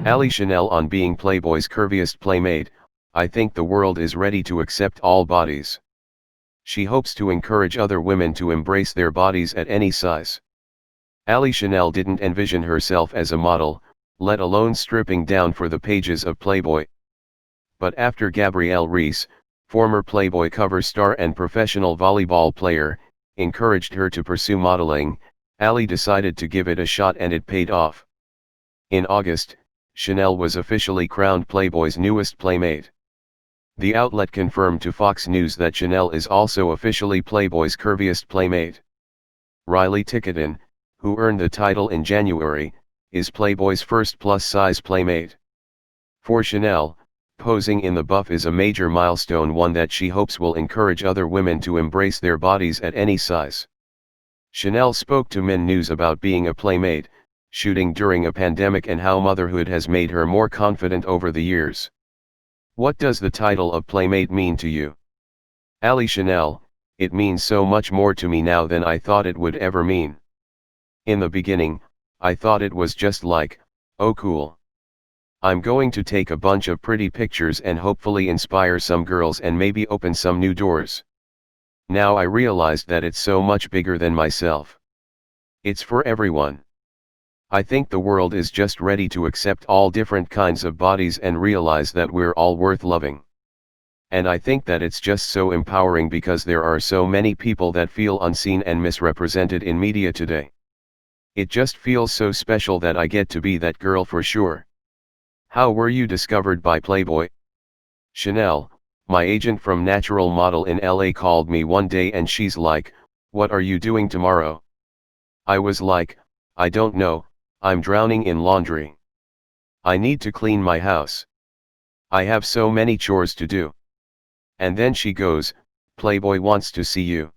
Ali Chanel on being Playboy's curviest playmate. I think the world is ready to accept all bodies. She hopes to encourage other women to embrace their bodies at any size. Ali Chanel didn't envision herself as a model, let alone stripping down for the pages of Playboy. But after Gabrielle Reese, former Playboy cover star and professional volleyball player, encouraged her to pursue modeling, Ali decided to give it a shot and it paid off. In August, Chanel was officially crowned Playboy's newest playmate. The outlet confirmed to Fox News that Chanel is also officially Playboy's curviest playmate. Riley Ticketon, who earned the title in January, is Playboy's first plus-size playmate. For Chanel, posing in the buff is a major milestone, one that she hopes will encourage other women to embrace their bodies at any size. Chanel spoke to Men News about being a playmate, shooting during a pandemic, and how motherhood has made her more confident over the years. What does the title of playmate mean to you? Ali Chanel: it means so much more to me now than I thought it would ever mean. In the beginning, I thought it was just like, oh cool, I'm going to take a bunch of pretty pictures and hopefully inspire some girls and maybe open some new doors. Now I realized that it's so much bigger than myself. It's for everyone. I think the world is just ready to accept all different kinds of bodies and realize that we're all worth loving. And I think that it's just so empowering because there are so many people that feel unseen and misrepresented in media today. It just feels so special that I get to be that girl for sure. How were you discovered by Playboy? Chanel: my agent from Natural Model in LA called me one day and she's like, what are you doing tomorrow? I was like, I don't know, I'm drowning in laundry. I need to clean my house. I have so many chores to do. And then she goes, Playboy wants to see you.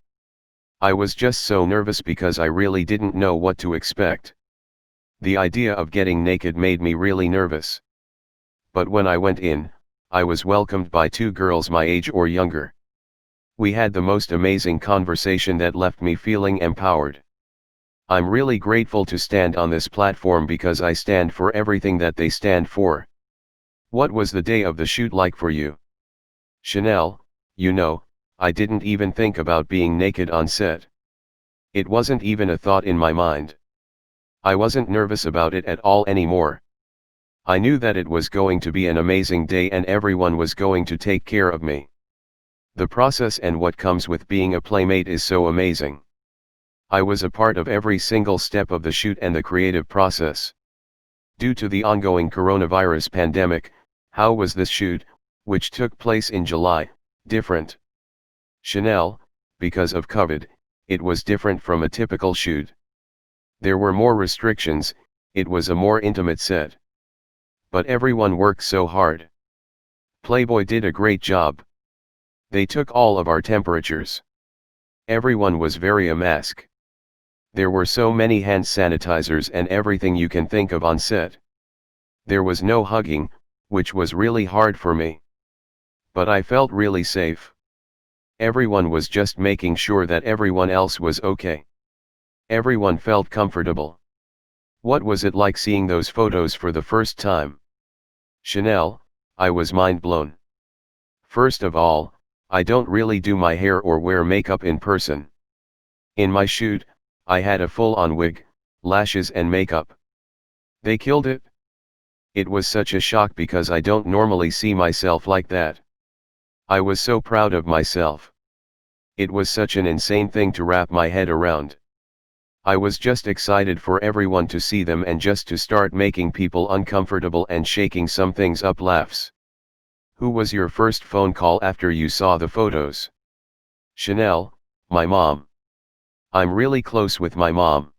I was just so nervous because I really didn't know what to expect. The idea of getting naked made me really nervous. But when I went in, I was welcomed by two girls my age or younger. We had the most amazing conversation that left me feeling empowered. I'm really grateful to stand on this platform because I stand for everything that they stand for. What was the day of the shoot like for you? Chanel: you know, I didn't even think about being naked on set. It wasn't even a thought in my mind. I wasn't nervous about it at all anymore. I knew that it was going to be an amazing day and everyone was going to take care of me. The process and what comes with being a playmate is so amazing. I was a part of every single step of the shoot and the creative process. Due to the ongoing coronavirus pandemic, how was this shoot, which took place in July, different? Chanel: because of COVID, it was different from a typical shoot. There were more restrictions, it was a more intimate set. But everyone worked so hard. Playboy did a great job. They took all of our temperatures. Everyone was very a mask. There were so many hand sanitizers and everything you can think of on set. There was no hugging, which was really hard for me. But I felt really safe. Everyone was just making sure that everyone else was okay. Everyone felt comfortable. What was it like seeing those photos for the first time? Chanel: I was mind blown. First of all, I don't really do my hair or wear makeup in person. In my shoot, I had a full-on wig, lashes and makeup. They killed it. It was such a shock because I don't normally see myself like that. I was so proud of myself. It was such an insane thing to wrap my head around. I was just excited for everyone to see them and just to start making people uncomfortable and shaking some things up. Laughs. Who was your first phone call after you saw the photos? Chanel: my mom. I'm really close with my mom.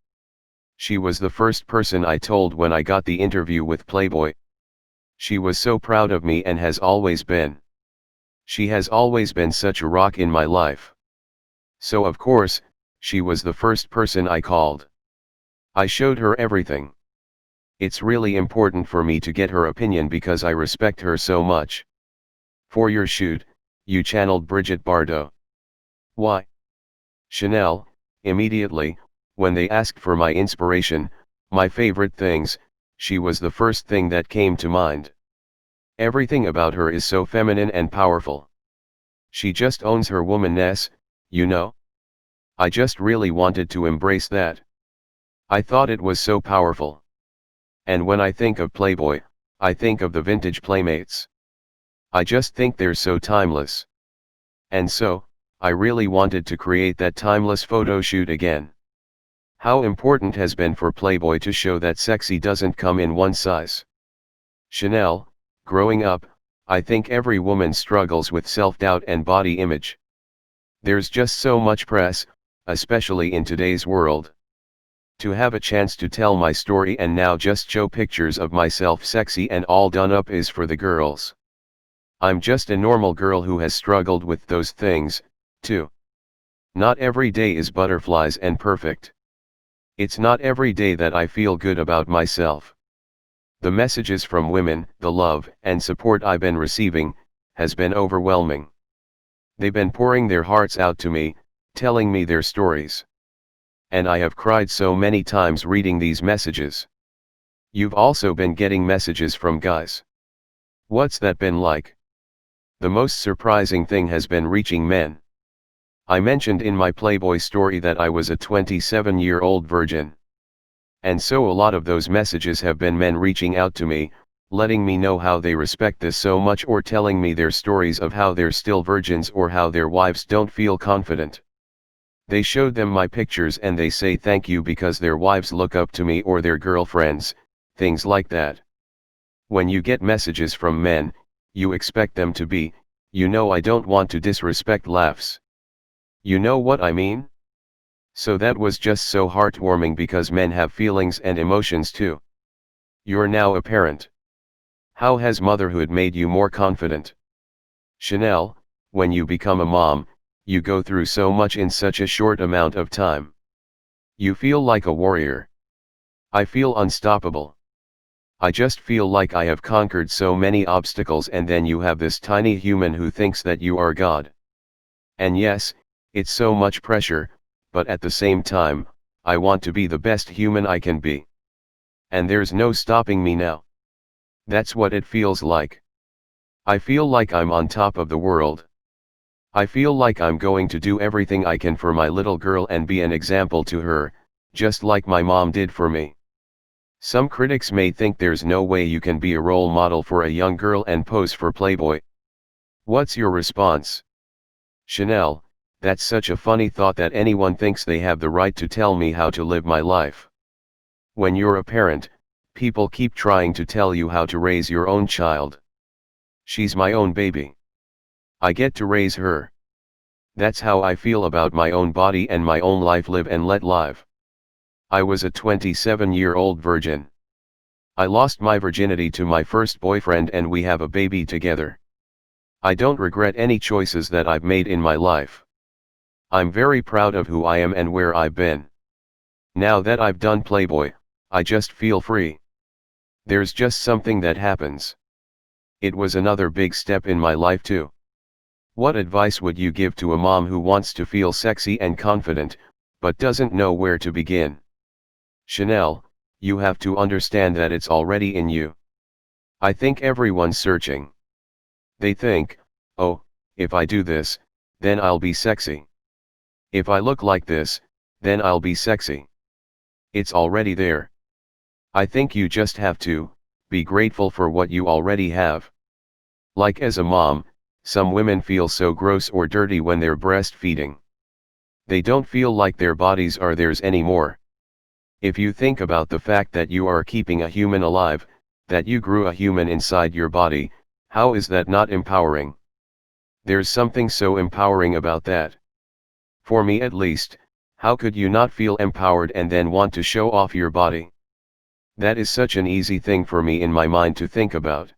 She was the first person I told when I got the interview with Playboy. She was so proud of me and has always been. She has always been such a rock in my life. So of course, she was the first person I called. I showed her everything. It's really important for me to get her opinion because I respect her so much. For your shoot, you channeled Brigitte Bardot. Why? Chanel: immediately, when they asked for my inspiration, my favorite things, she was the first thing that came to mind. Everything about her is so feminine and powerful. She just owns her womanness, you know? I just really wanted to embrace that. I thought it was so powerful. And when I think of Playboy, I think of the vintage Playmates. I just think they're so timeless. And so, I really wanted to create that timeless photo shoot again. How important has been for Playboy to show that sexy doesn't come in one size. Chanel, growing up, I think every woman struggles with self-doubt and body image. There's just so much press, especially in today's world. To have a chance to tell my story and now just show pictures of myself sexy and all done up is for the girls. I'm just a normal girl who has struggled with those things, too. Not every day is butterflies and perfect. It's not every day that I feel good about myself. The messages from women, the love and support I've been receiving, has been overwhelming. They've been pouring their hearts out to me, telling me their stories. And I have cried so many times reading these messages. You've also been getting messages from guys. What's that been like? The most surprising thing has been reaching men. I mentioned in my Playboy story that I was a 27-year-old virgin. And so a lot of those messages have been men reaching out to me, letting me know how they respect this so much or telling me their stories of how they're still virgins or how their wives don't feel confident. They showed them my pictures and they say thank you because their wives look up to me or their girlfriends, things like that. When you get messages from men, you expect them to be, I don't want to disrespect laughs. You know what I mean? So that was just so heartwarming because men have feelings and emotions too. You're now a parent. How has motherhood made you more confident? Chanel, when you become a mom, you go through so much in such a short amount of time. You feel like a warrior. I feel unstoppable. I just feel like I have conquered so many obstacles and then you have this tiny human who thinks that you are God. And yes, it's so much pressure, but at the same time, I want to be the best human I can be. And there's no stopping me now. That's what it feels like. I feel like I'm on top of the world. I feel like I'm going to do everything I can for my little girl and be an example to her, just like my mom did for me. Some critics may think there's no way you can be a role model for a young girl and pose for Playboy. What's your response? Chanel, that's such a funny thought that anyone thinks they have the right to tell me how to live my life. When you're a parent, people keep trying to tell you how to raise your own child. She's my own baby. I get to raise her. That's how I feel about my own body and my own life. Live and let live. I was a 27-year-old virgin. I lost my virginity to my first boyfriend and we have a baby together. I don't regret any choices that I've made in my life. I'm very proud of who I am and where I've been. Now that I've done Playboy, I just feel free. There's just something that happens. It was another big step in my life too. What advice would you give to a mom who wants to feel sexy and confident, but doesn't know where to begin? Chanel, you have to understand that it's already in you. I think everyone's searching. They think, oh, if I do this, then I'll be sexy. If I look like this, then I'll be sexy. It's already there. I think you just have to be grateful for what you already have. Like as a mom, some women feel so gross or dirty when they're breastfeeding. They don't feel like their bodies are theirs anymore. If you think about the fact that you are keeping a human alive, that you grew a human inside your body, how is that not empowering? There's something so empowering about that. For me at least, how could you not feel empowered and then want to show off your body? That is such an easy thing for me in my mind to think about.